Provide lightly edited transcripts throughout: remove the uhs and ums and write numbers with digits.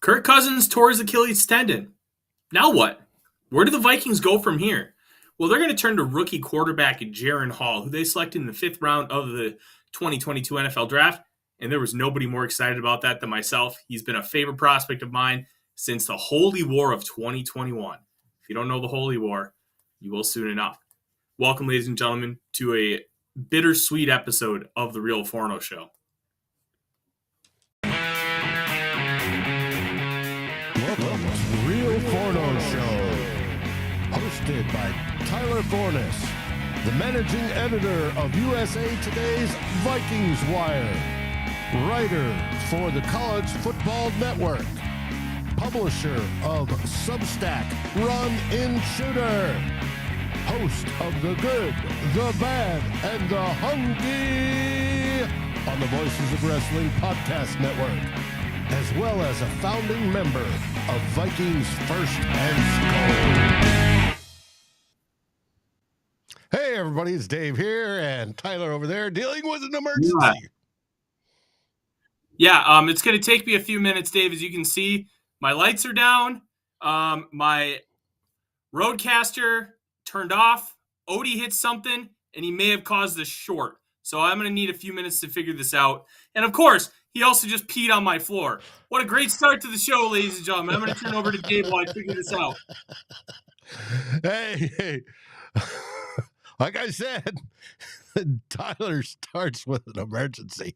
Kirk Cousins tore his Achilles tendon. Now what? Where do the Vikings go from here? Well, they're going to turn to rookie quarterback Jaren Hall, who they selected in the 5th round of the 2022 NFL Draft, and there was nobody more excited about that than myself. He's been a favorite prospect of mine since the Holy War of 2021. If you don't know the Holy War, you will soon enough. Welcome, ladies and gentlemen, to a bittersweet episode of the Real Forno Show. Welcome to the Real Forno Show, hosted by Tyler Forness, the managing editor of USA Today's Vikings Wire, writer for the College Football Network, publisher of Substack Run In Shooter, host of The Good, The Bad, and The Hungry on the Voices of Wrestling Podcast Network, as well as a founding member of Vikings First and SKOL. Hey everybody, it's Dave here and Tyler over there dealing with an emergency. Yeah, it's going to take me a few minutes, Dave. As you can see, my lights are down. My roadcaster turned off. Odie hit something, and he may have caused a short. So I'm going to need a few minutes to figure this out. And, of course, he also just peed on my floor. What a great start to the show, ladies and gentlemen. I'm going to turn over to Dave while I figure this out. Hey. Like I said, Tyler starts with an emergency.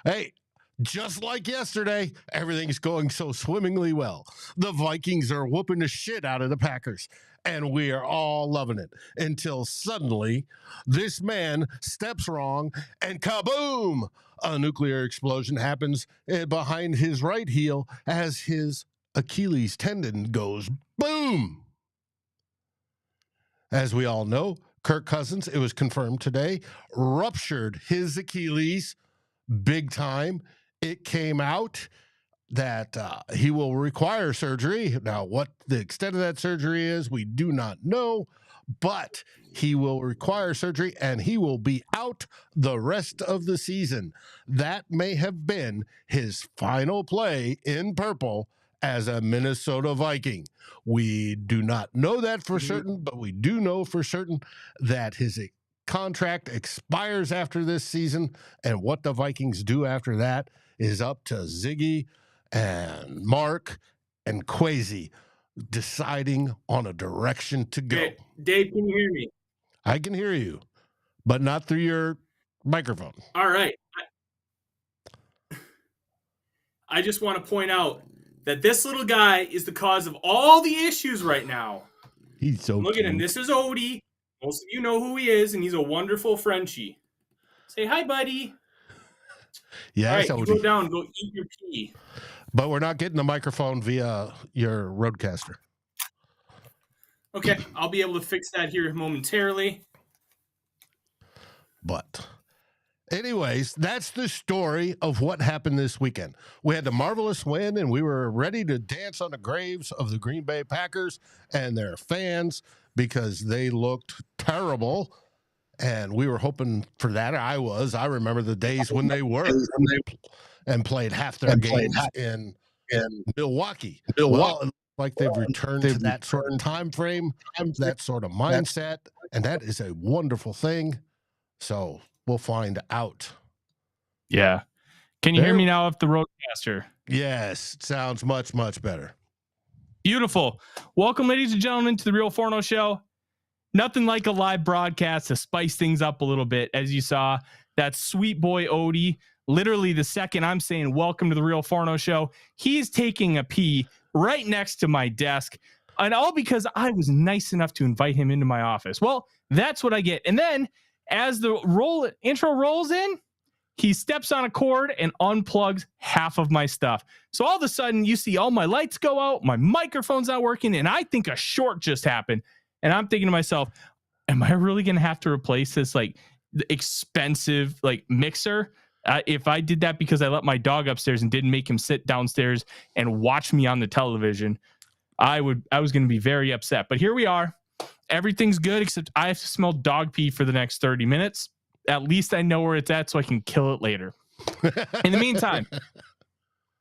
Hey, just like yesterday, everything's going so swimmingly well. The Vikings are whooping the shit out of the Packers, and we are all loving it until suddenly this man steps wrong and kaboom! A nuclear explosion happens behind his right heel as his Achilles tendon goes boom. As we all know, Kirk Cousins, it was confirmed today, ruptured his Achilles big time. It came out that he will require surgery. Now, what the extent of that surgery is, we do not know, but he will require surgery and he will be out the rest of the season. That may have been his final play in purple as a Minnesota Viking. We do not know that for certain, but we do know for certain that his contract expires after this season, and what the Vikings do after that is up to Ziggy and Mark and Quasi deciding on a direction to go. Hey, Dave, can you hear me? I can hear you, but not through your microphone. All right. I just want to point out that this little guy is the cause of all the issues right now. He's so Look cute. at him. This is Odie. Most of you know who he is, and he's a wonderful Frenchie. Say hi, buddy. Yes, all right, Odie. you go down and go eat your pee. But we're not getting the microphone via your roadcaster. Okay, I'll be able to fix that here momentarily. But anyways, that's the story of what happened this weekend. We had the marvelous win, and we were ready to dance on the graves of the Green Bay Packers and their fans because they looked terrible. And we were hoping for that. I remember the days when they were and played half their games in Milwaukee. Well, like they've returned to that sort of time frame, that sort of mindset, and that is a wonderful thing. So we'll find out. Yeah. Can you hear me now off the roadcaster? Yes. Sounds much, much better. Beautiful. Welcome, ladies and gentlemen, to the Real Forno Show. Nothing like a live broadcast to spice things up a little bit. As you saw, that sweet boy Odie, literally the second I'm saying welcome to the Real Forno Show, he's taking a pee right next to my desk. And all because I was nice enough to invite him into my office. Well, that's what I get. And then as the intro rolls in, he steps on a cord and unplugs half of my stuff. So all of a sudden, you see all my lights go out, my microphone's not working, and I think a short just happened. And I'm thinking to myself, am I really going to have to replace this like expensive like mixer? If I did that because I let my dog upstairs and didn't make him sit downstairs and watch me on the television, I was going to be very upset. But here we are. Everything's good, except I have to smell dog pee for the next 30 minutes. At least I know where it's at so I can kill it later. In the meantime,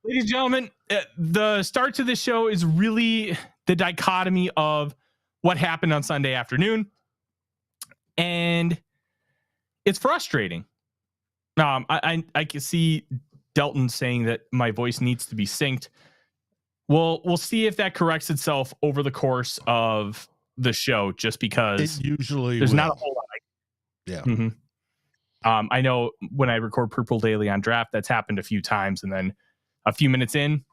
Ladies and gentlemen, the start to this show is really the dichotomy of what happened on Sunday afternoon. And it's frustrating. I can see Delton saying that my voice needs to be synced. We'll see if that corrects itself over the course of the show, just because It usually there's will. not a whole lot. Yeah. Mm-hmm. I know when I record Purple Daily on Draft, that's happened a few times, and then a few minutes in,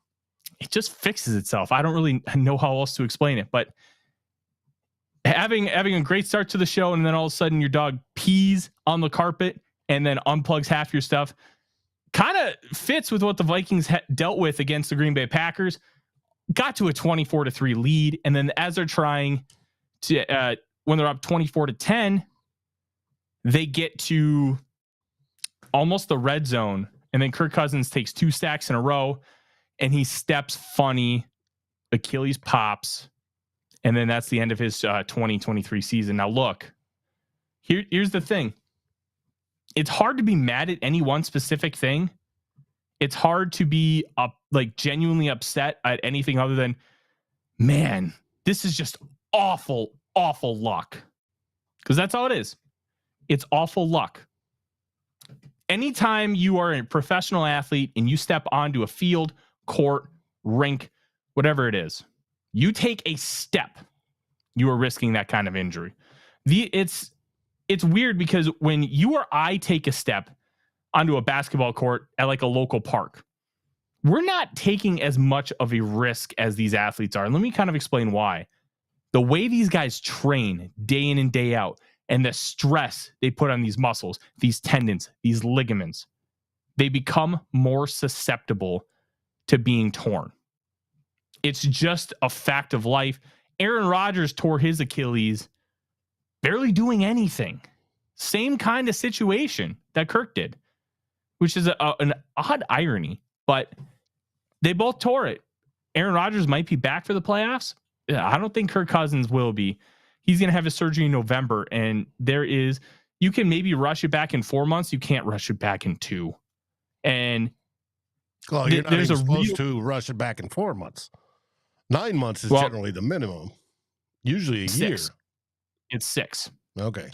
it just fixes itself. I don't really know how else to explain it, but having a great start to the show, and then all of a sudden your dog pees on the carpet and then unplugs half your stuff, kind of fits with what the Vikings dealt with against the Green Bay Packers. Got to a 24-3 lead, and then as they're trying to, when they're up 24-10, they get to almost the red zone, and then Kirk Cousins takes 2 sacks in a row, and he steps funny. Achilles pops, and then that's the end of his 2023 season. Now, look, here's the thing. It's hard to be mad at any one specific thing. It's hard to be genuinely upset at anything other than, man, this is just awful, awful luck. Because that's all it is. It's awful luck. Anytime you are a professional athlete and you step onto a field, court, rink, whatever it is, you take a step, you are risking that kind of injury. It's weird because when you or I take a step onto a basketball court at like a local park, we're not taking as much of a risk as these athletes are. And let me kind of explain why. The way these guys train day in and day out, and the stress they put on these muscles, these tendons, these ligaments, they become more susceptible to being torn. It's just a fact of life. Aaron Rodgers tore his Achilles barely doing anything. Same kind of situation that Kirk did, which is an odd irony, but they both tore it. Aaron Rodgers might be back for the playoffs. I don't think Kirk Cousins will be. He's going to have his surgery in November, and you can maybe rush it back in 4 months. You can't rush it back in 2. And well, you're not even supposed to rush it back in 4 months. 9 months is generally the minimum. Usually a 6. year. It's 6. Okay.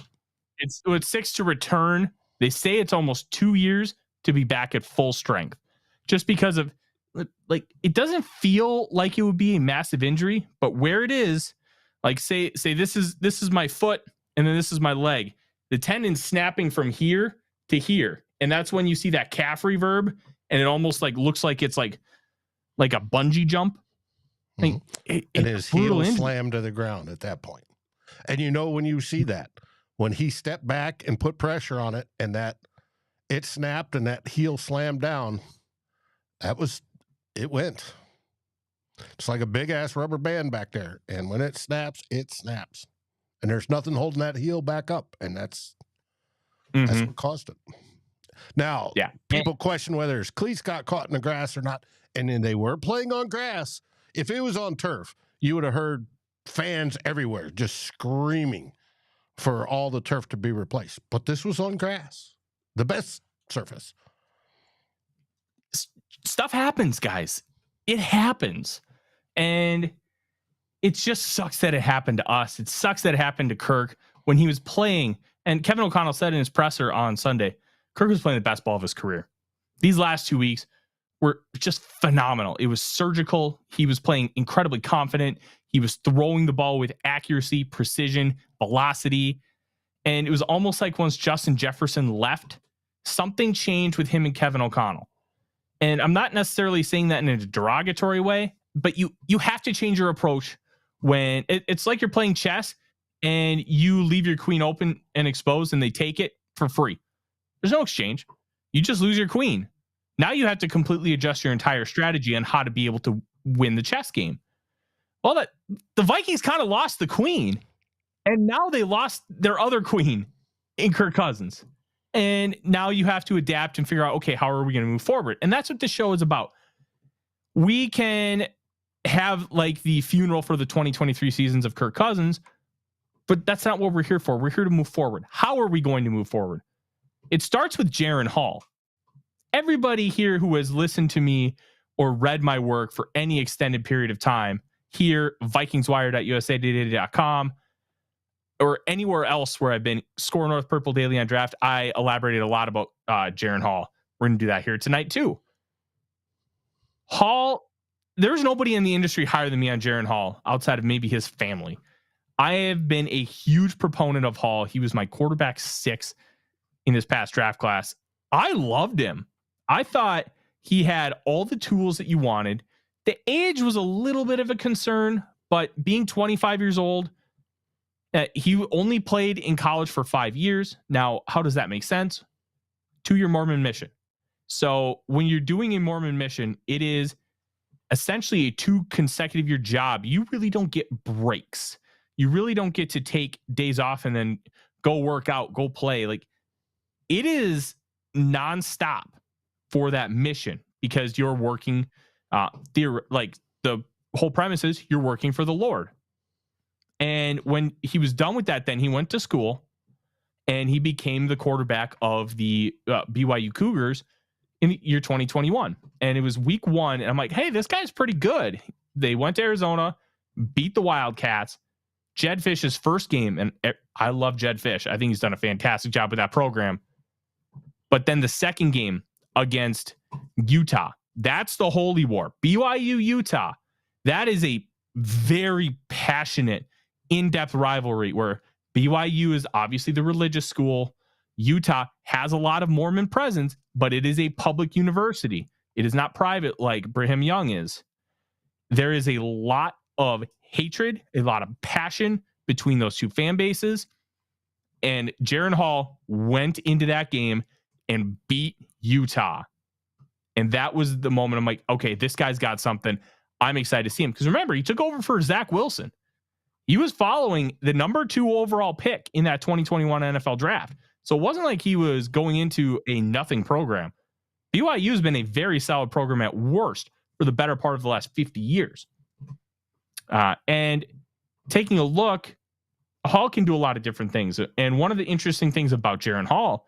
It's 6 to return. They say it's almost 2 years to be back at full strength, just because of it doesn't feel like it would be a massive injury, but where it is, like say this is my foot and then this is my leg. The tendon snapping from here to here, and that's when you see that calf reverb, and it almost looks like it's like a bungee jump. And his heel slammed to the ground at that point. And when you see that, when he stepped back and put pressure on it, and that it snapped and that heel slammed down, it went. It's like a big ass rubber band back there. And when it snaps, it snaps. And there's nothing holding that heel back up. And that's what caused it. Now, people question whether his cleats got caught in the grass or not. And then they were playing on grass. If it was on turf, you would have heard fans everywhere just screaming for all the turf to be replaced. But this was on grass, the best surface. Stuff happens, guys. It happens. And it just sucks that it happened to us. It sucks that it happened to Kirk when he was playing. And Kevin O'Connell said in his presser on Sunday, Kirk was playing the best ball of his career. These last 2 weeks were just phenomenal. It was surgical. He was playing incredibly confident. He was throwing the ball with accuracy, precision, velocity. And it was almost like once Justin Jefferson left, something changed with him and Kevin O'Connell. And I'm not necessarily saying that in a derogatory way, but you have to change your approach when it's like you're playing chess and you leave your queen open and exposed and they take it for free. There's no exchange. You just lose your queen. Now you have to completely adjust your entire strategy on how to be able to win the chess game. Well, the Vikings kind of lost the queen, and now they lost their other queen in Kirk Cousins. And now you have to adapt and figure out, okay, how are we going to move forward? And that's what this show is about. We can have the funeral for the 2023 seasons of Kirk Cousins, but that's not what we're here for. We're here to move forward. How are we going to move forward? It starts with Jaren Hall. Everybody here who has listened to me or read my work for any extended period of time here, VikingsWire.usatoday.com, or anywhere else where I've been, Score North Purple Daily on Draft, I elaborated a lot about Jaren Hall. We're going to do that here tonight too. Hall, there's nobody in the industry higher than me on Jaren Hall outside of maybe his family. I have been a huge proponent of Hall. He was my quarterback 6 in this past draft class. I loved him. I thought he had all the tools that you wanted. The age was a little bit of a concern, but being 25 years old, he only played in college for 5 years. Now, how does that make sense? 2-year Mormon mission. So when you're doing a Mormon mission, it is essentially a 2 consecutive year job. You really don't get breaks. You really don't get to take days off and then go work out, go play. Like, it is nonstop for that mission because you're working. Like, the whole premise is you're working for the Lord. And when he was done with that, then he went to school and he became the quarterback of the BYU Cougars in the year 2021. And it was week 1. And I'm like, hey, this guy's pretty good. They went to Arizona, beat the Wildcats. Jed Fish's first game, and I love Jed Fish. I think he's done a fantastic job with that program. But then the second game against Utah, that's the holy war. BYU Utah. That is a very passionate, in-depth rivalry where BYU is obviously the religious school. Utah has a lot of Mormon presence, but it is a public university. It is not private like Brigham Young is. There is a lot of hatred, a lot of passion between those two fan bases. And Jaren Hall went into that game and beat Utah. And that was the moment I'm like, okay, this guy's got something. I'm excited to see him. Because remember, he took over for Zach Wilson. He was following the number 2 overall pick in that 2021 NFL draft. So it wasn't like he was going into a nothing program. BYU has been a very solid program at worst for the better part of the last 50 years. And taking a look, Hall can do a lot of different things. And one of the interesting things about Jaren Hall,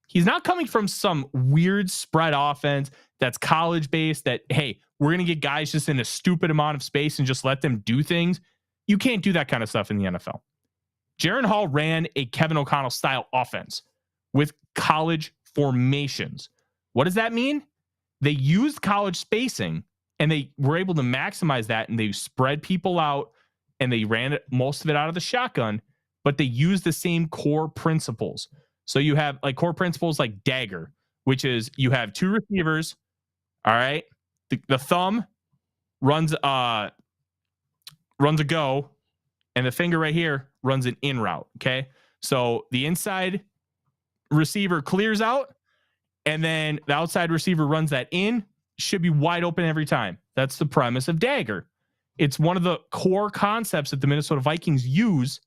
he's not coming from some weird spread offense that's college based that, hey, we're going to get guys just in a stupid amount of space and just let them do things. You can't do that kind of stuff in the NFL. Jaren Hall ran a Kevin O'Connell style offense with college formations. What does that mean? They used college spacing and they were able to maximize that, and they spread people out and they ran most of it out of the shotgun, but they used the same core principles. So you have like core principles like dagger, which is you have 2 receivers. All right. The thumb runs a go, and the finger right here runs an in route. Okay. So the inside receiver clears out, and then the outside receiver runs that in. Should be wide open every time. That's the premise of dagger. It's one of the core concepts that the Minnesota Vikings use.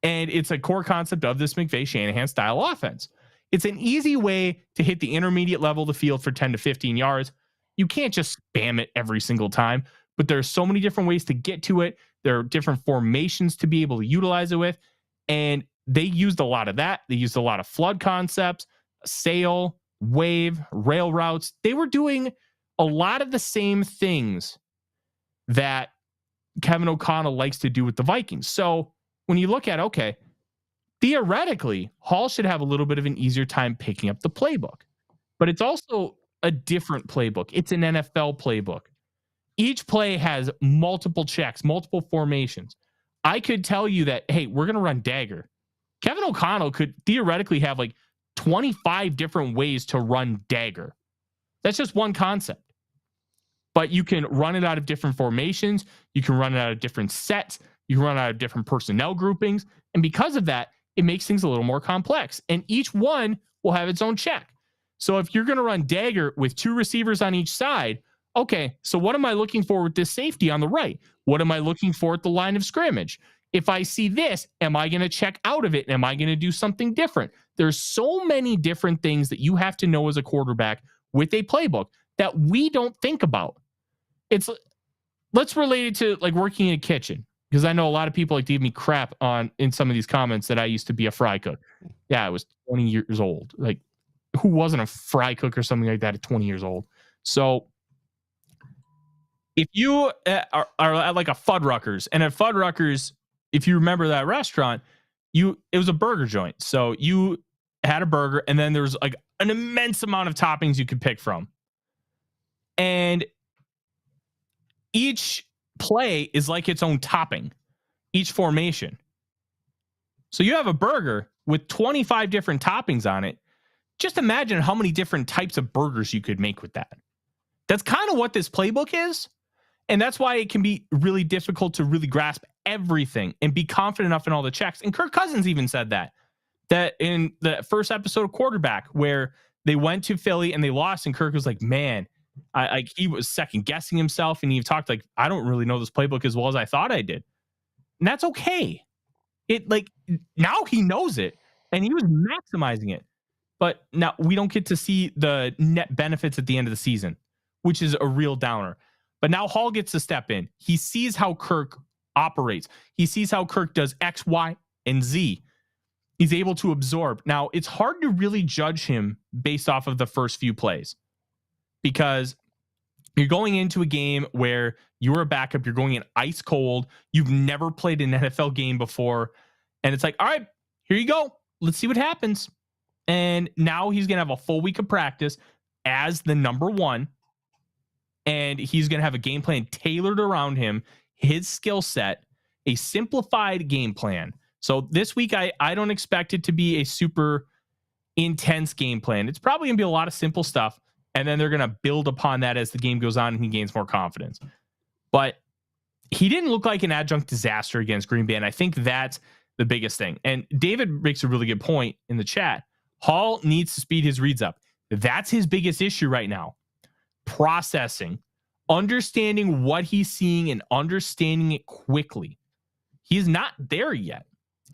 And it's a core concept of this McVay-Shanahan style offense. It's an easy way to hit the intermediate level of the field for 10 to 15 yards. You can't just spam it every single time, but there's so many different ways to get to it. There are different formations to be able to utilize it with. And they used a lot of that. They used a lot of flood concepts, sail, wave, rail routes. They were doing a lot of the same things that Kevin O'Connell likes to do with the Vikings. So when you look at, okay, theoretically, Hall should have a little bit of an easier time picking up the playbook, but it's also a different playbook. It's an NFL playbook. Each play has multiple checks, multiple formations. I could tell you that, hey, we're going to run dagger. Kevin O'Connell could theoretically have like 25 different ways to run dagger. That's just one concept. But you can run it out of different formations. You can run it out of different sets. You can run it out of different personnel groupings. And because of that, it makes things a little more complex. And each one will have its own check. So if you're going to run dagger with 2 receivers on each side, okay, so what am I looking for with this safety on the right? What am I looking for at the line of scrimmage? If I see this, am I going to check out of it? Am I going to do something different? There's so many different things that you have to know as a quarterback with a playbook that we don't think about. Let's relate it to like working in a kitchen, because I know a lot of people like to give me crap in some of these comments that I used to be a fry cook. Yeah, I was 20 years old. Like, who wasn't a fry cook or something like that at 20 years old? So if you are at like a Fuddruckers, and at Fuddruckers, if you remember that restaurant, it was a burger joint. So you had a burger, and then there was like an immense amount of toppings you could pick from. And each play is like its own topping, each formation. So you have a burger with 25 different toppings on it. Just imagine how many different types of burgers you could make with that. That's kind of what this playbook is. And that's why it can be really difficult to really grasp everything and be confident enough in all the checks. And Kirk Cousins even said that in the first episode of Quarterback, where they went to Philly and they lost, and Kirk was like, man, he was second guessing himself. And he talked like, I don't really know this playbook as well as I thought I did. And that's okay. Now he knows it and he was maximizing it. But now we don't get to see the net benefits at the end of the season, which is a real downer. But now Hall gets to step in. He sees how Kirk operates. He sees how Kirk does X, Y, and Z. He's able to absorb. Now, it's hard to really judge him based off of the first few plays, because you're going into a game where you're a backup. You're going in ice cold. You've never played an NFL game before. And it's like, all right, here you go. Let's see what happens. And now he's going to have a full week of practice as the number one. And he's going to have a game plan tailored around him, his skill set, a simplified game plan. So this week, I don't expect it to be a super intense game plan. It's probably going to be a lot of simple stuff. And then they're going to build upon that as the game goes on and he gains more confidence. But he didn't look like an adjunct disaster against Green Bay. And I think that's the biggest thing. And David makes a really good point in the chat. Hall needs to speed his reads up. That's his biggest issue right now. Processing, understanding what he's seeing and understanding it quickly. He's not there yet.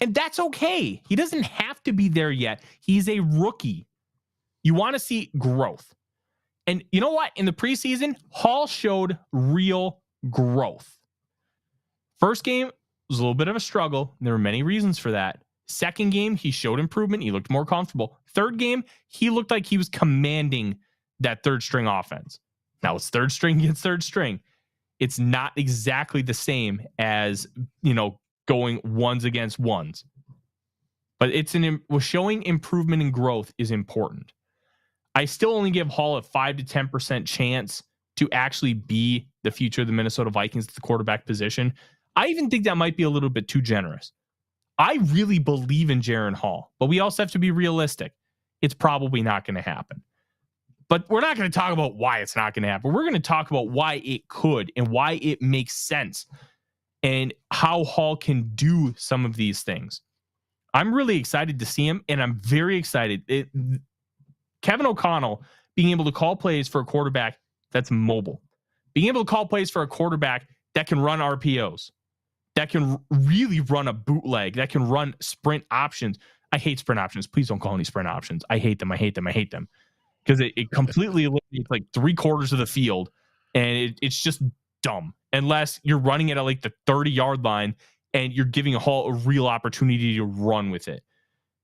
And that's okay. He doesn't have to be there yet. He's a rookie. You want to see growth. And you know what? In the preseason, Hall showed real growth. First game was a little bit of a struggle. There were many reasons for that. Second game, he showed improvement. He looked more comfortable. Third game, he looked like he was commanding that third string offense. Now it's third string against third string. It's not exactly the same as, going ones against ones. But showing improvement and growth is important. I still only give Hall a 5 to 10% chance to actually be the future of the Minnesota Vikings at the quarterback position. I even think that might be a little bit too generous. I really believe in Jaren Hall, but we also have to be realistic. It's probably not going to happen. But we're not going to talk about why it's not going to happen. We're going to talk about why it could and why it makes sense and how Hall can do some of these things. I'm really excited to see him, and I'm very excited. Kevin O'Connell being able to call plays for a quarterback that's mobile, being able to call plays for a quarterback that can run RPOs, that can really run a bootleg, that can run sprint options. I hate sprint options. Please don't call any sprint options. I hate them. Because it completely eliminates like 3/4 of the field, and it's just dumb unless you're running it at like the 30-yard line and you're giving a Hall a real opportunity to run with it.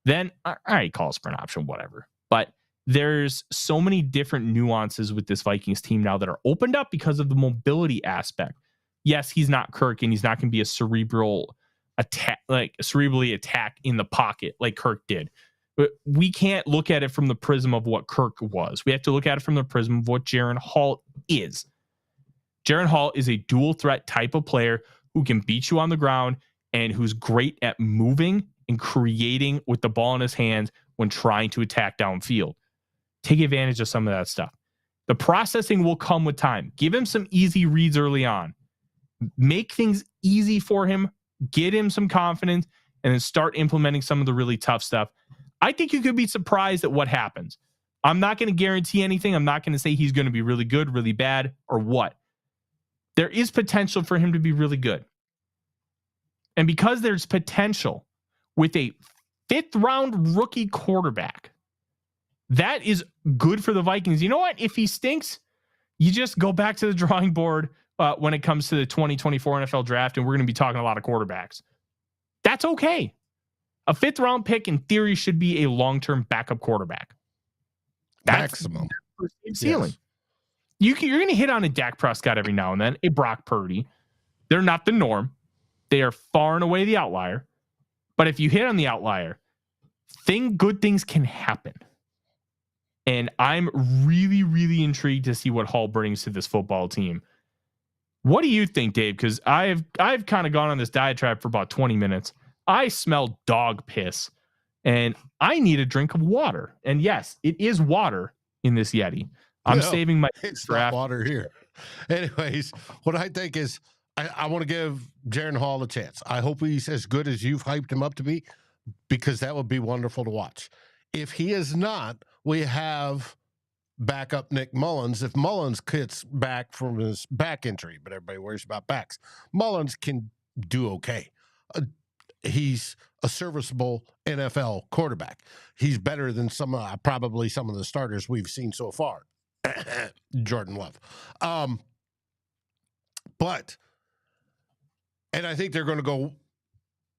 Then, all right, call a sprint option, whatever. But there's so many different nuances with this Vikings team now that are opened up because of the mobility aspect. Yes, he's not Kirk, and he's not going to be a cerebrally attack in the pocket like Kirk did. But we can't look at it from the prism of what Kirk was. We have to look at it from the prism of what Jaren Hall is. Jaren Hall is a dual threat type of player who can beat you on the ground and who's great at moving and creating with the ball in his hands when trying to attack downfield. Take advantage of some of that stuff. The processing will come with time. Give him some easy reads early on. Make things easy for him. Get him some confidence and then start implementing some of the really tough stuff. I think you could be surprised at what happens. I'm not going to guarantee anything. I'm not going to say he's going to be really good, really bad, or what. There is potential for him to be really good. And because there's potential with a 5th-round rookie quarterback, that is good for the Vikings. You know what? If he stinks, you just go back to the drawing board when it comes to the 2024 NFL draft, and we're going to be talking a lot of quarterbacks. That's okay. A 5th-round pick, in theory, should be a long-term backup quarterback. Maximum. Ceiling. Yes. you're going to hit on a Dak Prescott every now and then, a Brock Purdy. They're not the norm. They are far and away the outlier. But if you hit on the outlier, good things can happen. And I'm really, really intrigued to see what Hall brings to this football team. What do you think, Dave? Because I've kind of gone on this diatribe for about 20 minutes. I smell dog piss, and I need a drink of water. And yes, it is water in this Yeti. I'm saving my it's not water here. Anyways, what I think is I want to give Jaren Hall a chance. I hope he's as good as you've hyped him up to be, because that would be wonderful to watch. If he is not, we have backup Nick Mullens. If Mullens gets back from his back injury, but everybody worries about backs, Mullens can do okay. He's a serviceable NFL quarterback. He's better than probably some of the starters we've seen so far. Jordan Love. And I think they're going to go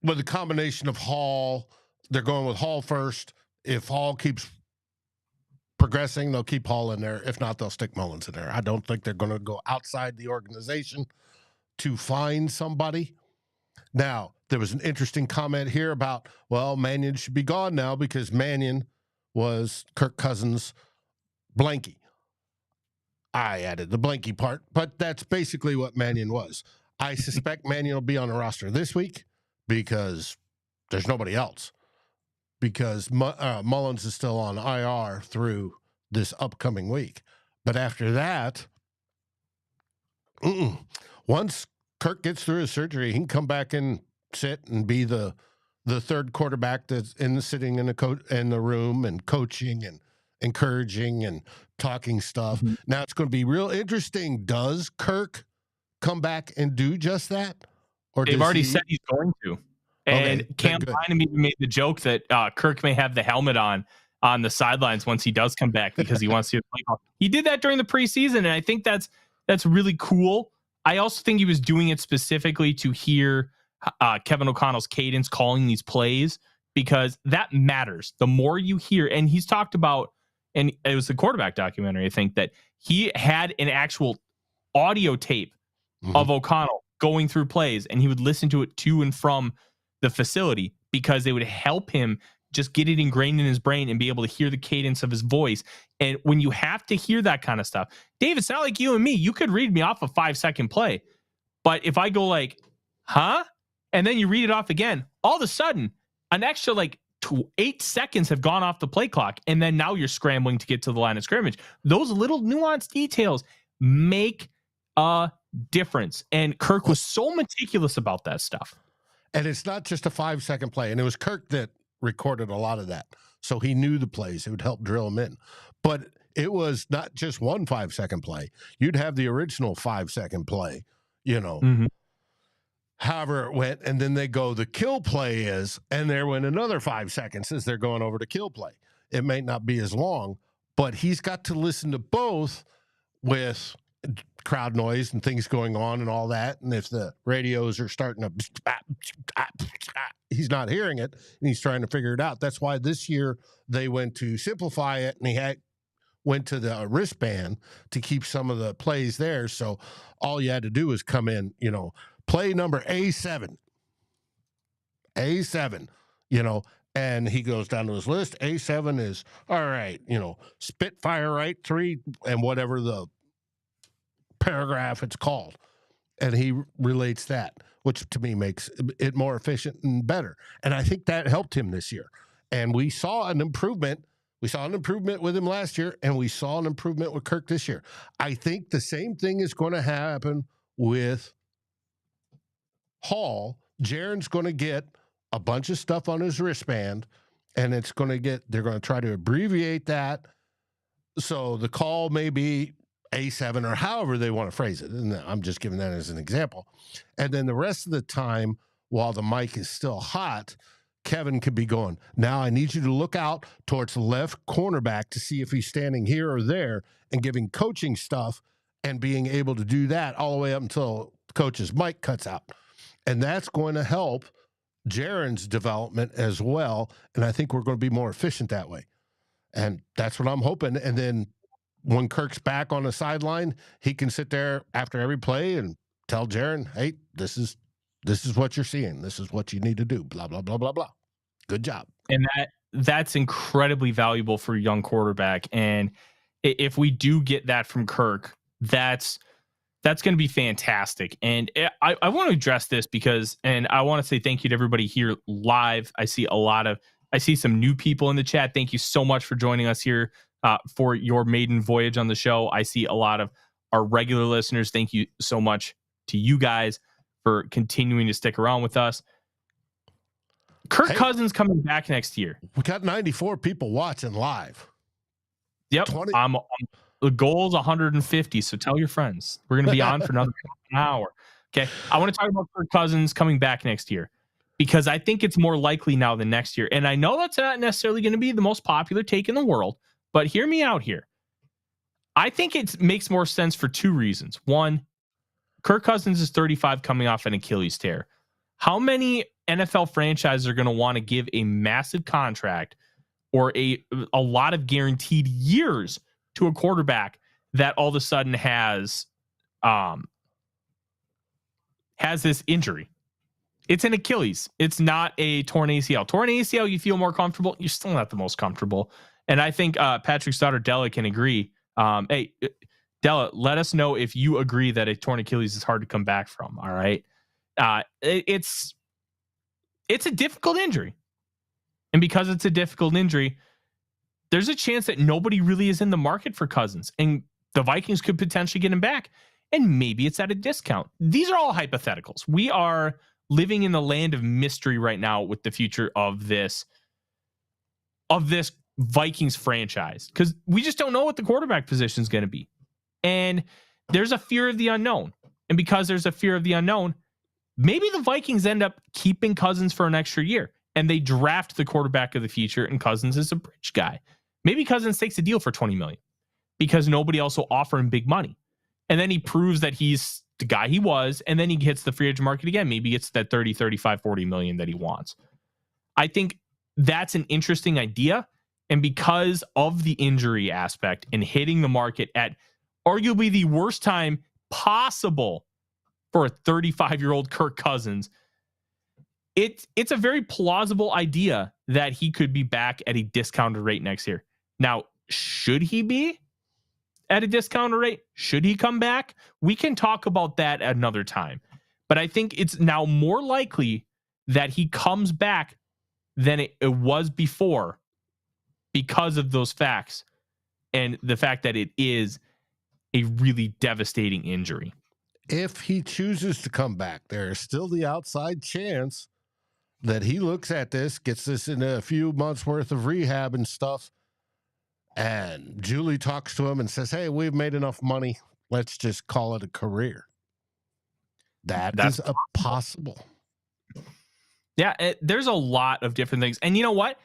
with a combination of Hall. They're going with Hall first. If Hall keeps progressing, they'll keep Hall in there. If not, they'll stick Mullens in there. I don't think they're going to go outside the organization to find somebody. Now, there was an interesting comment here about, well, Mannion should be gone now because Mannion was Kirk Cousins' blankie. I added the blankie part, but that's basically what Mannion was. I suspect Mannion will be on the roster this week because there's nobody else. Because Mullens is still on IR through this upcoming week. But after that, once Kirk gets through his surgery, he can come back and sit and be the third quarterback that's sitting in the room and coaching and encouraging and talking stuff. Mm-hmm. Now it's going to be real interesting. Does Kirk come back and do just that? Or they've already said he's going to. And Cam Bynum even made the joke that Kirk may have the helmet on the sidelines once he does come back because he wants to play. He did that during the preseason, and I think that's really cool. I also think he was doing it specifically to hear Kevin O'Connell's cadence calling these plays, because that matters. The more you hear, and he's talked about, and it was the quarterback documentary, I think, that he had an actual audio tape of O'Connell going through plays, and he would listen to it to and from the facility because they would help him just get it ingrained in his brain and be able to hear the cadence of his voice. And when you have to hear that kind of stuff, Dave, it's not like you and me. You could read me off a 5-second play, but if I go like, huh? And then you read it off again, all of a sudden an extra 8 seconds have gone off the play clock. And then now you're scrambling to get to the line of scrimmage. Those little nuanced details make a difference. And Kirk was so meticulous about that stuff. And it's not just a 5-second play. And it was Kirk that recorded a lot of that. So he knew the plays. It would help drill them in. But it was not just one 5-second play. You'd have the original 5-second play, however it went. And then they go, the kill play is, and there went another 5 seconds as they're going over to kill play. It may not be as long, but he's got to listen to both with crowd noise and things going on and all that. And if the radios are starting to, he's not hearing it and he's trying to figure it out. That's why this year they went to simplify it, and he went to the wristband to keep some of the plays there. So all you had to do was come in, play number A7, and he goes down to his list. A7 is, all right, Spitfire right 3 and whatever the paragraph it's called, and he relates that, which to me makes it more efficient and better. And I think that helped him this year. And we saw an improvement. We saw an improvement with him last year, and we saw an improvement with Kirk this year. I think the same thing is going to happen with Hall. Jaren's going to get a bunch of stuff on his wristband, and they're going to try to abbreviate that. So the call may be A7 or however they want to phrase it. And I'm just giving that as an example. And then the rest of the time, while the mic is still hot, Kevin could be going, now I need you to look out towards the left cornerback to see if he's standing here or there, and giving coaching stuff and being able to do that all the way up until coach's mic cuts out. And that's going to help Jaren's development as well. And I think we're going to be more efficient that way. And that's what I'm hoping. And then when Kirk's back on the sideline, he can sit there after every play and tell Jaren, hey, this is what you're seeing. This is what you need to do. Blah, blah, blah, blah, blah. Good job. And that's incredibly valuable for a young quarterback. And if we do get that from Kirk, that's going to be fantastic. And I want to address this because, and I want to say thank you to everybody here live. I see some new people in the chat. Thank you so much for joining us here for your maiden voyage on the show. I see a lot of our regular listeners. Thank you so much to you guys for continuing to stick around with us. Kirk Cousins coming back next year. We got 94 people watching live. Yep. The goal is 150. So tell your friends. We're going to be on for another hour. Okay. I want to talk about Kirk Cousins coming back next year because I think it's more likely now than next year. And I know that's not necessarily going to be the most popular take in the world, but hear me out here. I think it makes more sense for two reasons. One, Kirk Cousins is 35 coming off an Achilles tear. How many NFL franchises are going to want to give a massive contract or a lot of guaranteed years to a quarterback that all of a sudden has this injury? It's an Achilles. It's not a torn ACL. Torn ACL, you feel more comfortable. You're still not the most comfortable. And I think Patrick's daughter, Della, can agree. Hey, Della, let us know if you agree that a torn Achilles is hard to come back from. All right. It's a difficult injury. And because it's a difficult injury, there's a chance that nobody really is in the market for Cousins. And the Vikings could potentially get him back. And maybe it's at a discount. These are all hypotheticals. We are living in the land of mystery right now with the future of this Vikings franchise, because we just don't know what the quarterback position is going to be. And there's a fear of the unknown. And because there's a fear of the unknown, maybe the Vikings end up keeping Cousins for an extra year and they draft the quarterback of the future and Cousins is a bridge guy. Maybe Cousins takes a deal for $20 million because nobody else will offer him big money. And then he proves that he's the guy he was, and then he hits the free agent market again. Maybe he gets that 30, 35, 40 million that he wants. I think that's an interesting idea. And because of the injury aspect and hitting the market at arguably the worst time possible for a 35-year-old Kirk Cousins, it's a very plausible idea that he could be back at a discounted rate next year. Now, should he be at a discounted rate? Should he come back? We can talk about that at another time. But I think it's now more likely that he comes back than it was before because of those facts and the fact that it is a really devastating injury. If he chooses to come back, there is still the outside chance that he looks at this, gets this in a few months worth of rehab and stuff, and Julie talks to him and says, hey, we've made enough money. Let's just call it a career. That's a possible. Yeah, there's a lot of different things. And you know what?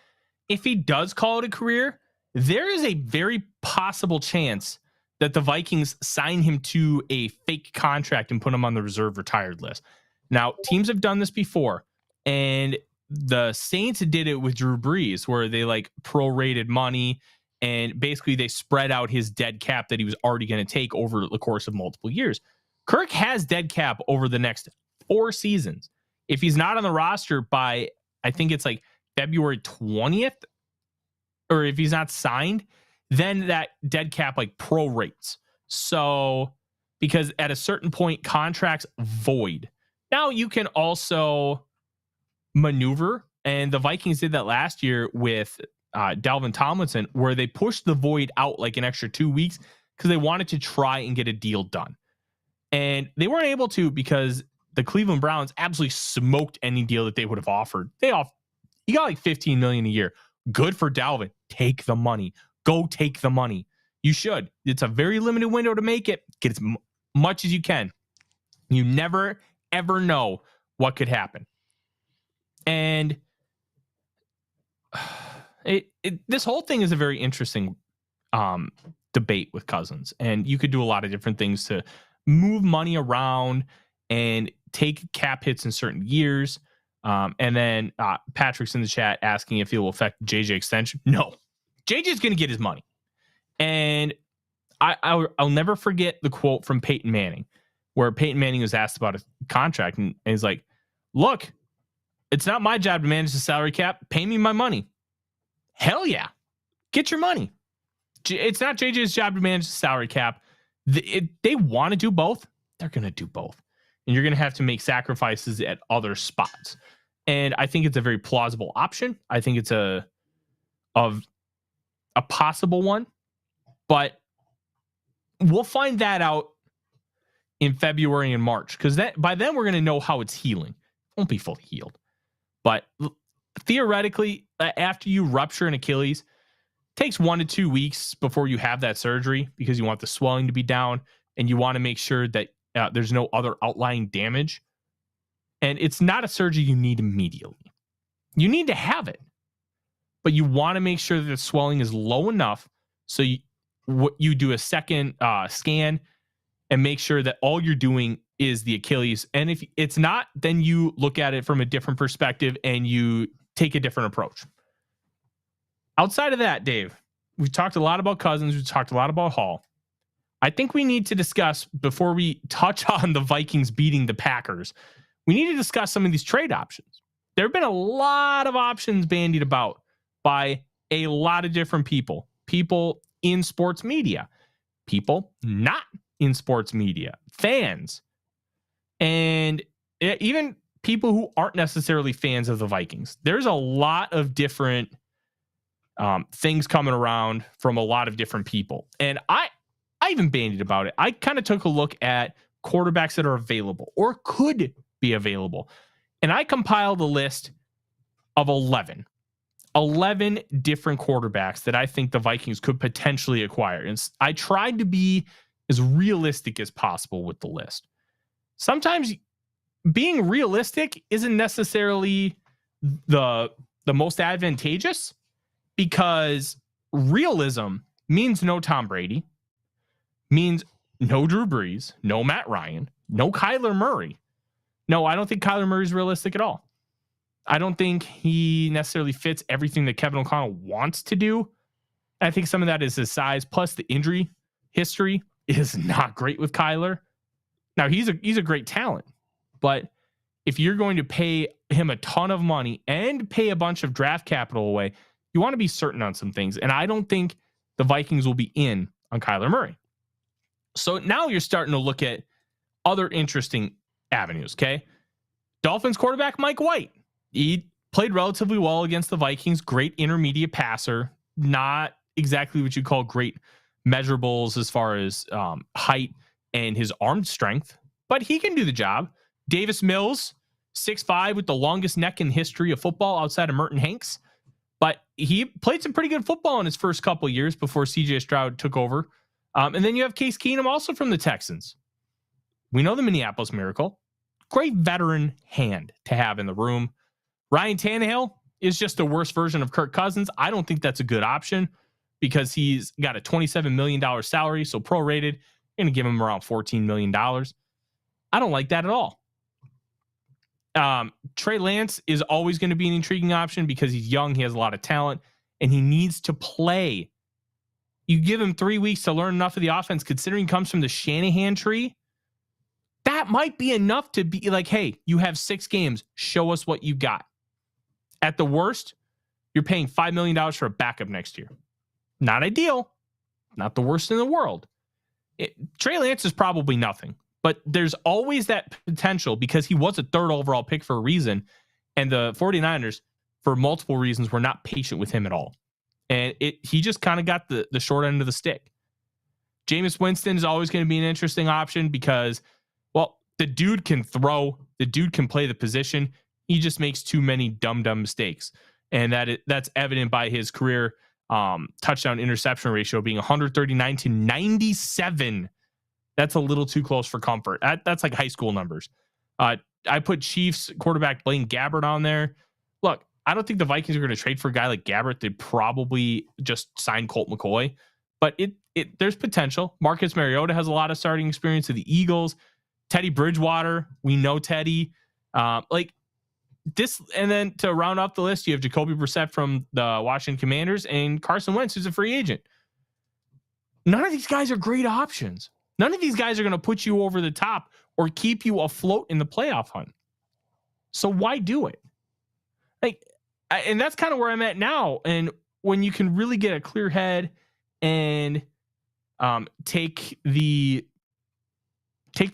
If he does call it a career, there is a very possible chance that the Vikings sign him to a fake contract and put him on the reserve retired list. Now, teams have done this before, and the Saints did it with Drew Brees, where they like prorated money and basically they spread out his dead cap that he was already going to take over the course of multiple years. Kirk has dead cap over the next 4 seasons. If he's not on the roster by, I think it's like February 20th, or if he's not signed, then that dead cap like prorates. So, because at a certain point, contracts void. Now you can also maneuver, and the Vikings did that last year with Dalvin Tomlinson, where they pushed the void out like an extra 2 weeks because they wanted to try and get a deal done. And they weren't able to because the Cleveland Browns absolutely smoked any deal that they would have offered. You got like $15 million a year. Good for Dalvin. Take the money. Go take the money. You should. It's a very limited window to make it. Get as much as you can. You never, ever know what could happen. And this whole thing is a very interesting debate with Cousins. And you could do a lot of different things to move money around and take cap hits in certain years. And then Patrick's in the chat asking if it will affect JJ extension. No. JJ's going to get his money. And I'll never forget the quote from Peyton Manning, where Peyton Manning was asked about a contract, and he's like, "Look, it's not my job to manage the salary cap. Pay me my money." Hell yeah, get your money. It's not JJ's job to manage the salary cap. They want to do both. They're going to do both, and you're going to have to make sacrifices at other spots. And I think it's a very plausible option. I think it's a possible one, but we'll find that out in February and March, because by then we're going to know how it's healing. It won't be fully healed, but theoretically, after you rupture an Achilles, it takes 1 to 2 weeks before you have that surgery, because you want the swelling to be down and you want to make sure that there's no other outlying damage. And it's not a surgery you need immediately. You need to have it, but you want to make sure that the swelling is low enough so you do a second scan and make sure that all you're doing is the Achilles. And if it's not, then you look at it from a different perspective and you take a different approach. Outside of that, Dave, we've talked a lot about Cousins. We've talked a lot about Hall. I think we need to discuss, before we touch on the Vikings beating the Packers, we need to discuss some of these trade options. There have been a lot of options bandied about by a lot of different people in sports media, people not in sports media, fans, and even people who aren't necessarily fans of the Vikings. There's a lot of different things coming around from a lot of different people. And I even bandied about it. I kind of took a look at quarterbacks that are available or could be available. And I compiled a list of 11 different quarterbacks that I think the Vikings could potentially acquire. And I tried to be as realistic as possible with the list. Sometimes being realistic isn't necessarily the most advantageous, because realism means no Tom Brady, means no Drew Brees, no Matt Ryan, no Kyler Murray. No, I don't think Kyler Murray is realistic at all. I don't think he necessarily fits everything that Kevin O'Connell wants to do. I think some of that is his size, plus the injury history is not great with Kyler. Now, he's a great talent, but if you're going to pay him a ton of money and pay a bunch of draft capital away, you want to be certain on some things. And I don't think the Vikings will be in on Kyler Murray. So now you're starting to look at other interesting avenues. Okay. Dolphins quarterback Mike White. He played relatively well against the Vikings. Great intermediate passer. Not exactly what you call great measurables as far as height and his arm strength, but he can do the job. Davis Mills, 6'5", with the longest neck in history of football outside of Merton Hanks. But he played some pretty good football in his first couple years before CJ Stroud took over. And then you have Case Keenum, also from the Texans. We know the Minneapolis Miracle. Great veteran hand to have in the room. Ryan Tannehill is just a worse version of Kirk Cousins. I don't think that's a good option because he's got a $27 million salary. So prorated, you're going to give him around $14 million. I don't like that at all. Trey Lance is always going to be an intriguing option because he's young. He has a lot of talent and he needs to play. You give him 3 weeks to learn enough of the offense, considering he comes from the Shanahan tree. That might be enough to be like, hey, you have 6 games. Show us what you got. At the worst, you're paying $5 million for a backup next year. Not ideal. Not the worst in the world. Trey Lance is probably nothing, but there's always that potential because he was a 3rd overall pick for a reason. And the 49ers, for multiple reasons, were not patient with him at all. And he just kind of got the short end of the stick. Jameis Winston is always going to be an interesting option because, well, the dude can throw. The dude can play the position. He just makes too many dumb mistakes. And that's evident by his career touchdown interception ratio being 139 to 97. That's a little too close for comfort. That's like high school numbers. I put Chiefs quarterback Blaine Gabbert on there. Look, I don't think the Vikings are going to trade for a guy like Gabbert. They'd probably just sign Colt McCoy, but there's potential. Marcus Mariota has a lot of starting experience with the Eagles. Teddy Bridgewater, we know Teddy. Like this, and then to round off the list, you have Jacoby Brissett from the Washington Commanders and Carson Wentz, who's a free agent. None of these guys are great options. None of these guys are going to put you over the top or keep you afloat in the playoff hunt. So why do it? And that's kind of where I'm at now. And when you can really get a clear head and take the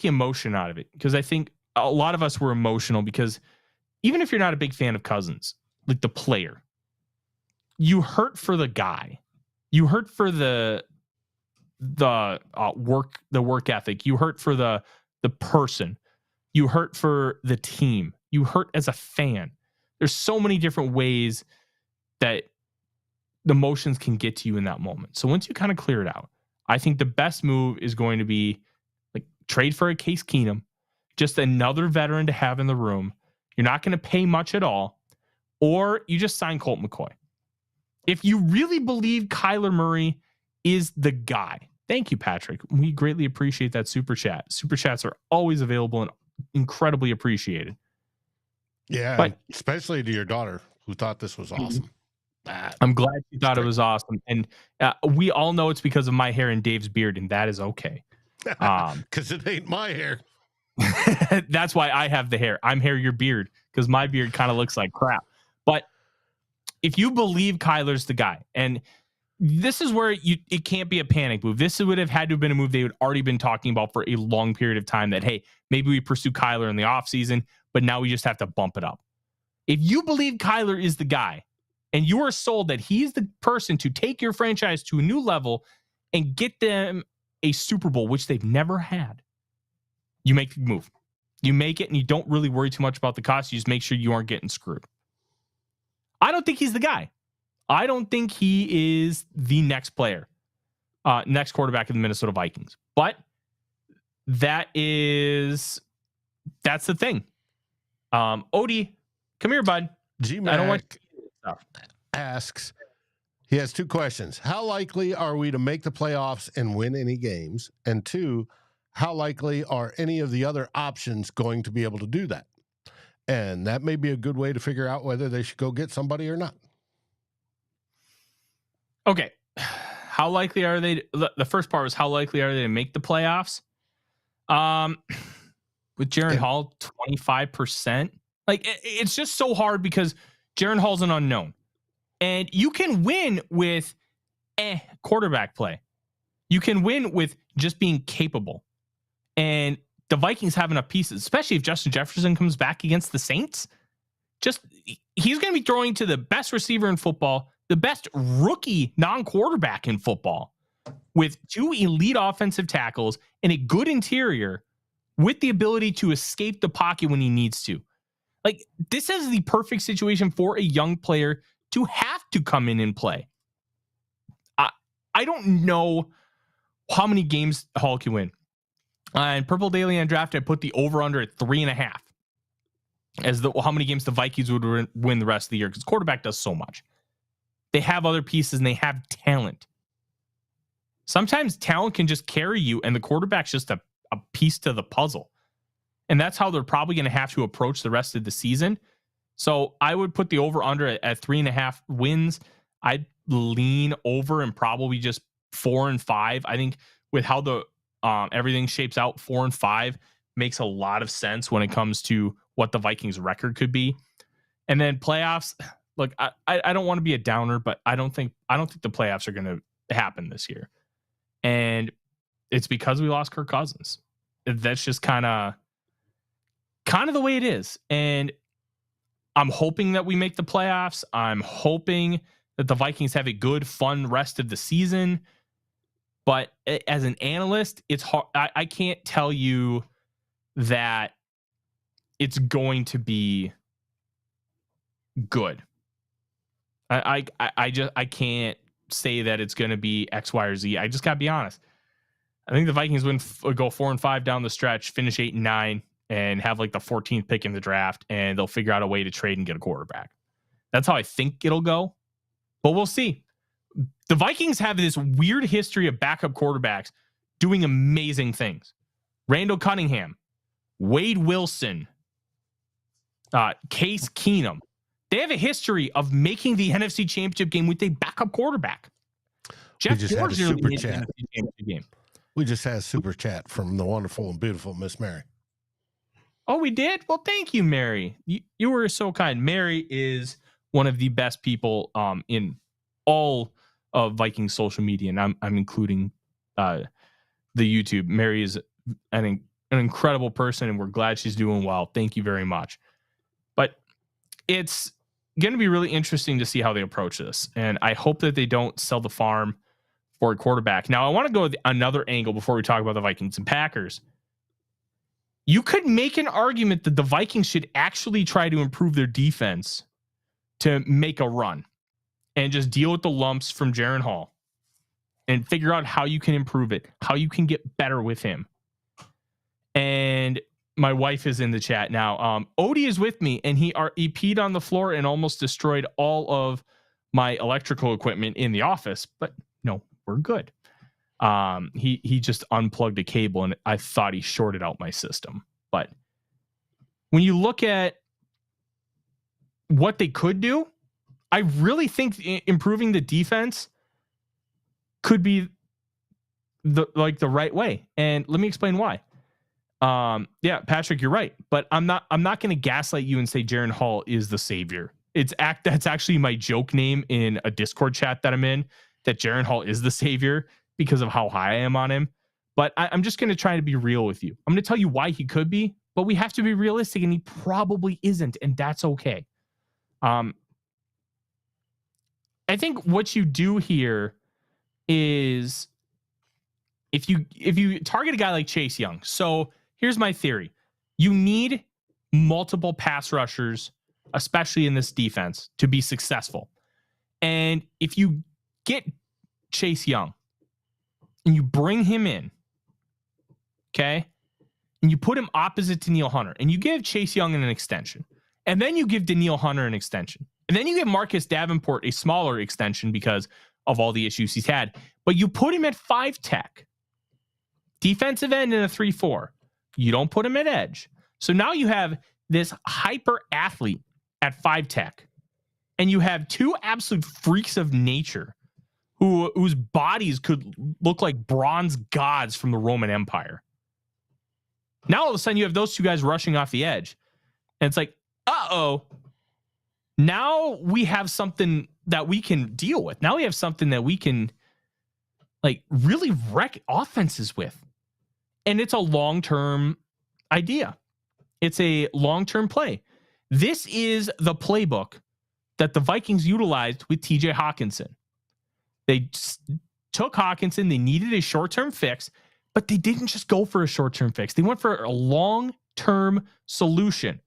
emotion out of it, because I think a lot of us were emotional because even if you're not a big fan of Cousins, like the player, you hurt for the guy, you hurt for the work ethic, you hurt for the person, you hurt for the team, you hurt as a fan. There's so many different ways that the emotions can get to you in that moment. So once you kind of clear it out, I think the best move is going to be like trade for a Case Keenum, just another veteran to have in the room. You're not going to pay much at all, or you just sign Colt McCoy. If you really believe Kyler Murray is the guy, thank you, Patrick. We greatly appreciate that super chat. Super chats are always available and incredibly appreciated. Yeah, but especially to your daughter who thought this was awesome. I'm glad you thought it was awesome. And we all know it's because of my hair and Dave's beard, and that is okay. Because it ain't my hair. That's why I have the hair. I'm hair, your beard, because my beard kind of looks like crap. But if you believe Kyler's the guy, and this is where it can't be a panic move. This would have had to have been a move they would already been talking about for a long period of time, that, hey, maybe we pursue Kyler in the offseason, but now we just have to bump it up. If you believe Kyler is the guy, and you are sold that he's the person to take your franchise to a new level and get them a Super Bowl, which they've never had, you make the move. You make it, and you don't really worry too much about the cost. You just make sure you aren't getting screwed. I don't think he's the guy. I don't think he is the next player, next quarterback of the Minnesota Vikings. But that's the thing. Odie, come here, bud. G-Mac I don't want asks, he has two questions. How likely are we to make the playoffs and win any games? And two, how likely are any of the other options going to be able to do that? And that may be a good way to figure out whether they should go get somebody or not. Okay. How likely are they? The first part was how likely are they to make the playoffs? With Jaren Hall, 25%. Like, it's just so hard because Jaren Hall's an unknown. And you can win with quarterback play. You can win with just being capable. And the Vikings have enough pieces, especially if Justin Jefferson comes back against the Saints. He's going to be throwing to the best receiver in football, the best rookie non-quarterback in football, with two elite offensive tackles and a good interior with the ability to escape the pocket when he needs to. Like, this is the perfect situation for a young player to have to come in and play. I don't know how many games Hall can win. In Purple Daily and Draft, I put the over-under at 3.5 as how many games the Vikings would win the rest of the year, because quarterback does so much. They have other pieces and they have talent. Sometimes talent can just carry you, and the quarterback's just a piece to the puzzle. And that's how they're probably going to have to approach the rest of the season. So I would put the over-under at 3.5 wins. I'd lean over and probably just 4 and 5. I think with how the everything shapes out, 4 and 5 makes a lot of sense when it comes to what the Vikings record could be. And then playoffs, look, I don't want to be a downer, but I don't think the playoffs are going to happen this year. And it's because we lost Kirk Cousins. That's just kind of the way it is. And I'm hoping that we make the playoffs. I'm hoping that the Vikings have a good, fun rest of the season. But as an analyst, it's hard. I can't tell you that it's going to be good. I can't say that it's going to be X, Y, or Z. I just got to be honest. I think the Vikings go 4 and 5 down the stretch, finish 8 and 9, and have like the 14th pick in the draft, and they'll figure out a way to trade and get a quarterback. That's how I think it'll go, but we'll see. The Vikings have this weird history of backup quarterbacks doing amazing things. Randall Cunningham, Wade Wilson, Case Keenum. They have a history of making the NFC Championship game with a backup quarterback. Jeff just had George a nearly super made the chat. NFC Championship game. We just had a super chat from the wonderful and beautiful Miss Mary. Oh, we did? Well, thank you, Mary. You were so kind. Mary is one of the best people in all of Viking social media, and I'm including the YouTube. Mary is an incredible person, and we're glad she's doing well. Thank you very much. But it's going to be really interesting to see how they approach this, and I hope that they don't sell the farm for a quarterback. Now, I want to go with another angle before we talk about the Vikings and Packers. You could make an argument that the Vikings should actually try to improve their defense to make a run and just deal with the lumps from Jaren Hall and figure out how you can improve it, how you can get better with him. And my wife is in the chat now. Odie is with me, and he peed on the floor and almost destroyed all of my electrical equipment in the office. But no, we're good. He just unplugged a cable, and I thought he shorted out my system. But when you look at what they could do, I really think improving the defense could be the right way. And let me explain why. Yeah, Patrick, you're right. But I'm not going to gaslight you and say Jaren Hall is the savior. That's actually my joke name in a Discord chat that I'm in, that Jaren Hall is the savior, because of how high I am on him. But I'm just going to try to be real with you. I'm going to tell you why he could be, but we have to be realistic, and he probably isn't, and that's okay. I think what you do here is if you target a guy like Chase Young. So here's my theory. You need multiple pass rushers, especially in this defense, to be successful. And if you get Chase Young, and you bring him in, okay, and you put him opposite to Danielle Hunter, and you give Chase Young an extension, and then you give Danielle Hunter an extension, and then you give Marcus Davenport a smaller extension because of all the issues he's had, but you put him at 5 tech, defensive end in a 3-4. You don't put him at edge. So now you have this hyper athlete at 5 tech, and you have two absolute freaks of nature whose bodies could look like bronze gods from the Roman Empire. Now all of a sudden you have those two guys rushing off the edge. And it's like, uh-oh. Now we have something that we can deal with. Now we have something that we can really wreck offenses with. And it's a long-term idea. It's a long-term play. This is the playbook that the Vikings utilized with TJ Hawkinson. They took Hawkinson. They needed a short-term fix, but they didn't just go for a short-term fix. They went for a long-term solution.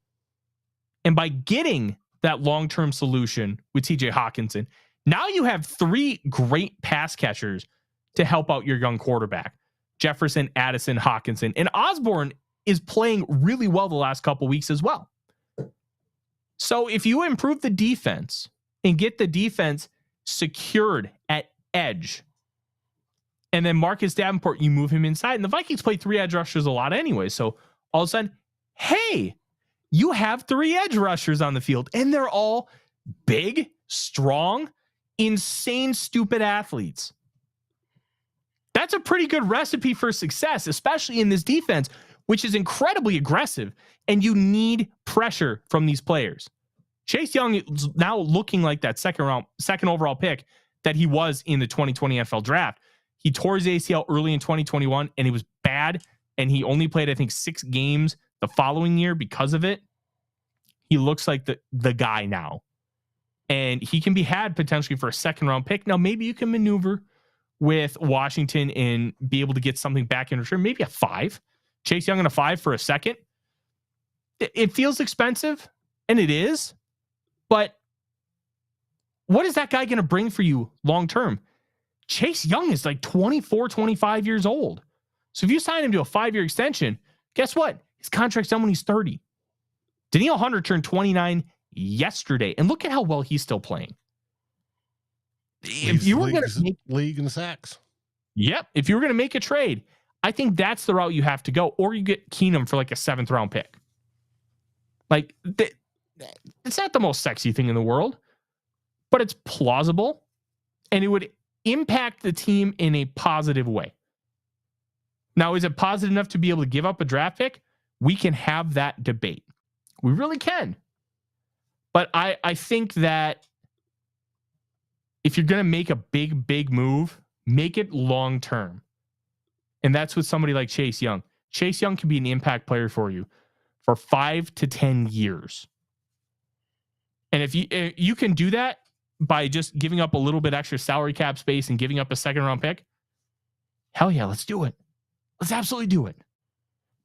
And by getting that long-term solution with TJ Hawkinson, now you have 3 great pass catchers to help out your young quarterback. Jefferson, Addison, Hawkinson. And Osborne is playing really well the last couple weeks as well. So if you improve the defense and get the defense secured at edge, and then Marcus Davenport, you move him inside, and the Vikings play 3 edge rushers a lot anyway. So all of a sudden, hey, you have 3 edge rushers on the field, and they're all big, strong, insane, stupid athletes. That's a pretty good recipe for success, especially in this defense, which is incredibly aggressive, and you need pressure from these players. Chase Young is now looking like that second overall pick that he was in the 2020 NFL draft. He tore his ACL early in 2021, and it was bad, and he only played, I think, 6 games the following year because of it. He looks like the guy now, and he can be had potentially for a second-round pick. Now, maybe you can maneuver with Washington and be able to get something back in return, maybe a 5. Chase Young and a 5 for a second. It feels expensive, and it is, but what is that guy going to bring for you long term? Chase Young is like 24, 25 years old. So if you sign him to a 5-year extension, guess what? His contract's done when he's 30. Danielle Hunter turned 29 yesterday, and look at how well he's still playing. If you were going to make league in sacks, if you were going to make a trade, I think that's the route you have to go, or you get Keenum for like a 7th round pick. Like, it's not the most sexy thing in the world, but it's plausible, and it would impact the team in a positive way. Now, is it positive enough to be able to give up a draft pick? We can have that debate. We really can. But I think that if you're going to make a big move, make it long term. And that's with somebody like Chase Young. Chase Young can be an impact player for you for 5 to 10 years. And if you can do that by just giving up a little bit extra salary cap space and giving up a second round pick, hell yeah, let's do it. Let's absolutely do it.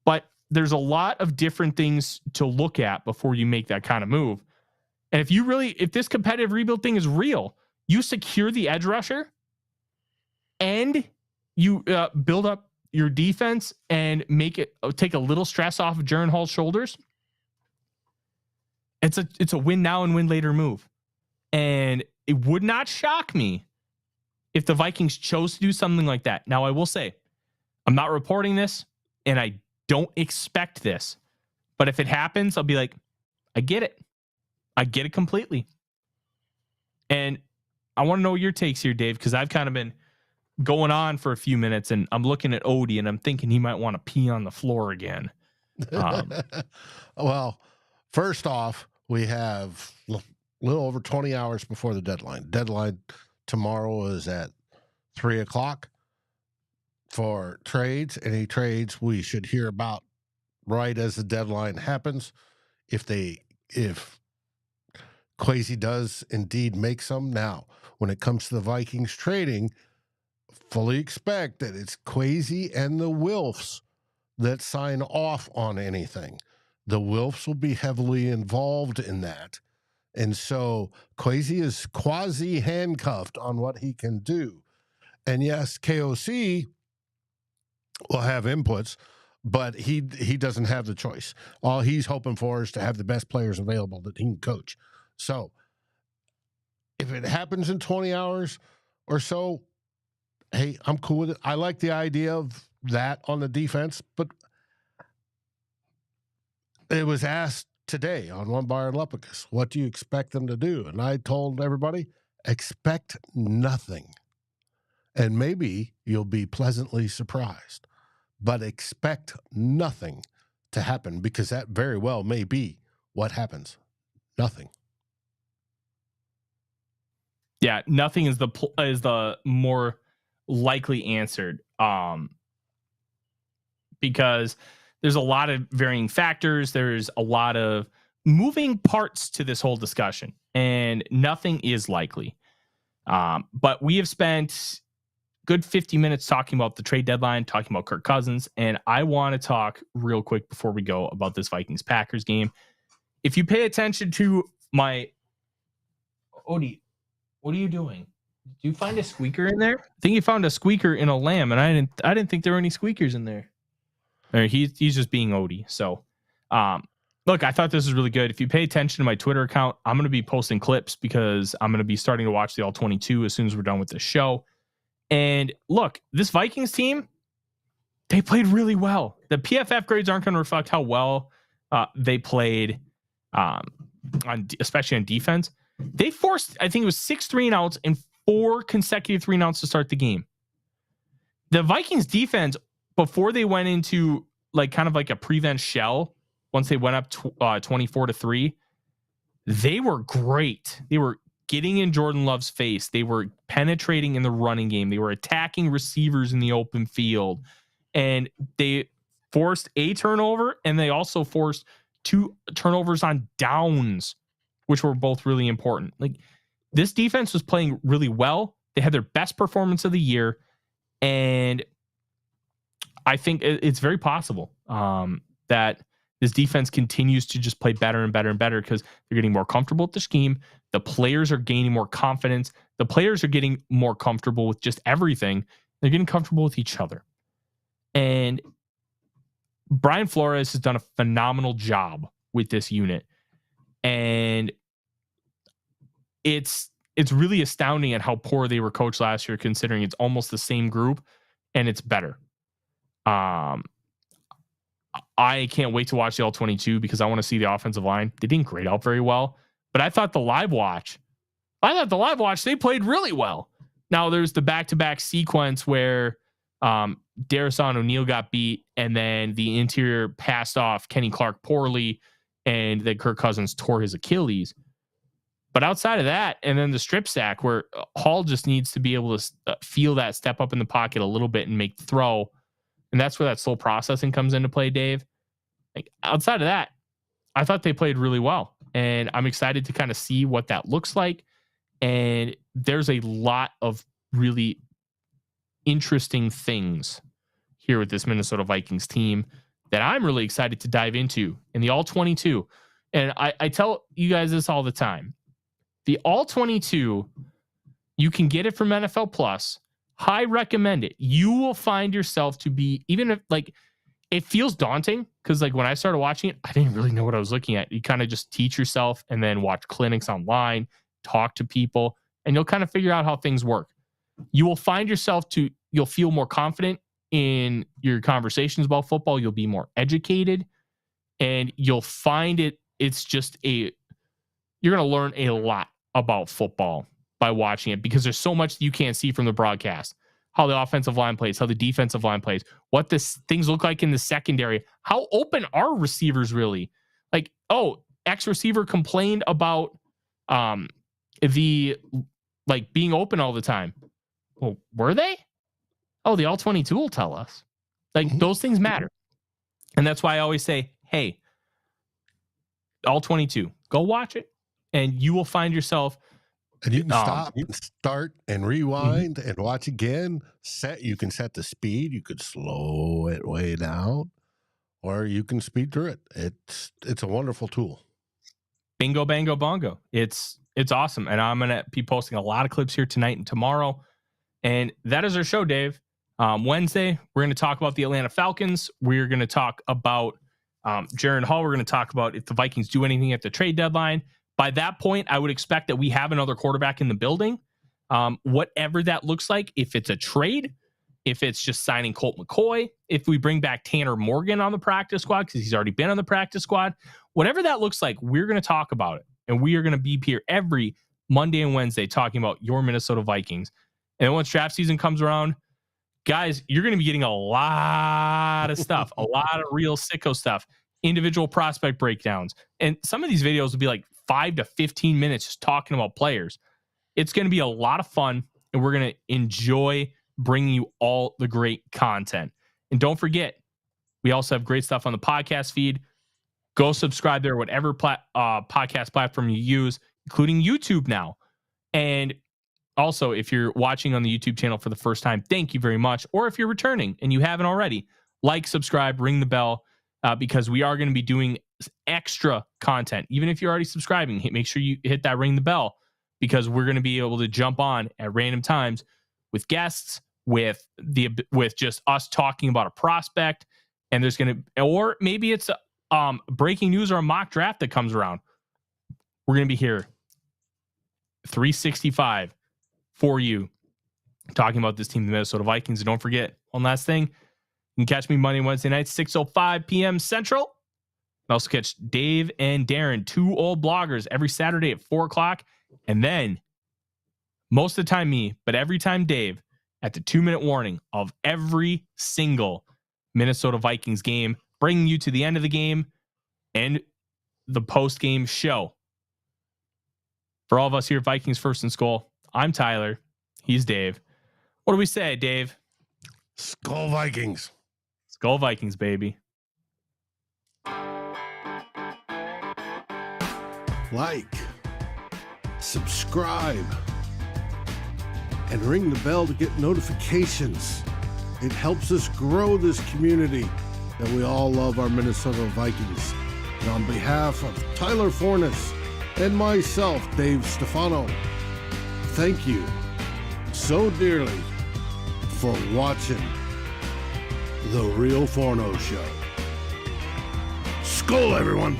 But there's a lot of different things to look at before you make that kind of move. And if this competitive rebuild thing is real, you secure the edge rusher and you build up your defense and take a little stress off of Jaren Hall's shoulders. It's a win now and win later move. And it would not shock me if the Vikings chose to do something like that. Now, I will say, I'm not reporting this and I don't expect this, but if it happens, I'll be like, I get it. I get it completely. And I want to know your takes here, Dave, because I've kind of been going on for a few minutes and I'm looking at Odie and I'm thinking he might want to pee on the floor again. Well, first off, we have a little over 20 hours before the deadline. Deadline tomorrow is at 3:00 for trades. Any trades we should hear about right as the deadline happens. If Kwesi does indeed make some. Now, when it comes to the Vikings trading, fully expect that it's Kwesi and the Wilfs that sign off on anything. The Wilfs will be heavily involved in that. And so Kwesi is quasi-handcuffed on what he can do. And yes, KOC will have inputs, but he doesn't have the choice. All he's hoping for is to have the best players available that he can coach. So if it happens in 20 hours or so, hey, I'm cool with it. I like the idea of that on the defense, but it was asked today on One Bar Lepicus, what do you expect them to do? And I told everybody, expect nothing. And maybe you'll be pleasantly surprised, but expect nothing to happen because that very well may be what happens. Nothing. Yeah, nothing is the more likely answered, because there's a lot of varying factors. There's a lot of moving parts to this whole discussion, and nothing is likely. But we have spent good 50 minutes talking about the trade deadline, talking about Kirk Cousins, and I want to talk real quick before we go about this Vikings-Packers game. If you pay attention to my Odie, what are you doing? Did you find a squeaker in there? I think you found a squeaker in a lamb, and I didn't think there were any squeakers in there. Or he's just being Odie. So, look, I thought this was really good. If you pay attention to my Twitter account, I'm going to be posting clips because I'm going to be starting to watch the All-22 as soon as we're done with this show. And look, this Vikings team, they played really well. The PFF grades aren't going to reflect how well they played, especially on defense. They forced, I think it was 6 3-and-outs and 4 consecutive 3-and-outs to start the game. The Vikings defense, before they went into kind of a prevent shell, once they went up 24-3, they were great. They were getting in Jordan Love's face. They were penetrating in the running game. They were attacking receivers in the open field. And they forced a turnover, and they also forced 2 turnovers on downs, which were both really important. This defense was playing really well. They had their best performance of the year. And I think it's very possible that this defense continues to just play better and better and better because they're getting more comfortable with the scheme. The players are gaining more confidence. The players are getting more comfortable with just everything. They're getting comfortable with each other. And Brian Flores has done a phenomenal job with this unit. And it's really astounding at how poor they were coached last year, considering it's almost the same group and it's better. I can't wait to watch the All-22 because I want to see the offensive line. They didn't grade out very well, but I thought the live watch, they played really well. Now there's the back-to-back sequence where Darrison O'Neal got beat, and then the interior passed off Kenny Clark poorly, and then Kirk Cousins tore his Achilles. But outside of that, and then the strip sack where Hall just needs to be able to feel that step up in the pocket a little bit and make the throw. And that's where that slow processing comes into play, Dave. Like, outside of that, I thought they played really well. And I'm excited to kind of see what that looks like. And there's a lot of really interesting things here with this Minnesota Vikings team that I'm really excited to dive into in the All-22. And I tell you guys this all the time. The All-22, you can get it from NFL Plus. I recommend it. You will find yourself to be, even if like it feels daunting, because like when I started watching it, I didn't really know what I was looking at. You kind of just teach yourself and then watch clinics online, talk to people, and you'll kind of figure out how things work. You will find yourself you'll feel more confident in your conversations about football. You'll be more educated, and you'll find it's just you're going to learn a lot about football by watching it, because there's so much that you can't see from the broadcast. How the offensive line plays, how the defensive line plays, what things look like in the secondary, how open are receivers really? Like, oh, X receiver complained about the like being open all the time. Well, were they? Oh, the All-22 will tell us. Like, those things matter. And that's why I always say, hey, All-22, go watch it, and you will find yourself. And you can stop and start and rewind and watch again. You can set the speed. You could slow it way down, or you can speed through it. It's a wonderful tool. Bingo, bango, bongo. It's awesome. And I'm going to be posting a lot of clips here tonight and tomorrow. And that is our show, Dave. Wednesday, we're going to talk about the Atlanta Falcons. We're going to talk about Jaren Hall. We're going to talk about if the Vikings do anything at the trade deadline. By that point, I would expect that we have another quarterback in the building. Whatever that looks like, if it's a trade, if it's just signing Colt McCoy, if we bring back Tanner Morgan on the practice squad because he's already been on the practice squad, whatever that looks like, we're going to talk about it. And we are going to be here every Monday and Wednesday talking about your Minnesota Vikings. And then once draft season comes around, guys, you're going to be getting a lot of stuff, a lot of real sicko stuff, individual prospect breakdowns. And some of these videos will be like 5 to 15 minutes just talking about players. It's going to be a lot of fun, and we're going to enjoy bringing you all the great content. And don't forget, we also have great stuff on the podcast feed. Go subscribe there, whatever podcast platform you use, including YouTube now. And also, if you're watching on the YouTube channel for the first time, thank you very much. Or if you're returning and you haven't already, like, subscribe, ring the bell, because we are going to be doing extra content. Even if you're already subscribing, make sure you hit that ring the bell, because we're going to be able to jump on at random times with guests, with just us talking about a prospect. And there's going to, or maybe it's breaking news or a mock draft that comes around. We're going to be here 365 for you, talking about this team, the Minnesota Vikings. And don't forget, one last thing, you can catch me Monday and Wednesday nights, 6:05 p.m. Central. You can also catch Dave and Darren, two old bloggers, every Saturday at 4 o'clock. And then, most of the time me, but every time Dave, at the 2-minute warning of every single Minnesota Vikings game, bringing you to the end of the game and the post-game show. For all of us here at Vikings First and SKOL, I'm Tyler. He's Dave. What do we say, Dave? SKOL Vikings. SKOL Vikings, baby. Like, subscribe, and ring the bell to get notifications. It helps us grow this community that we all love, our Minnesota Vikings. And on behalf of Tyler Forness and myself, Dave Stefano, thank you so dearly for watching the Real Forno Show. SKOL, everyone.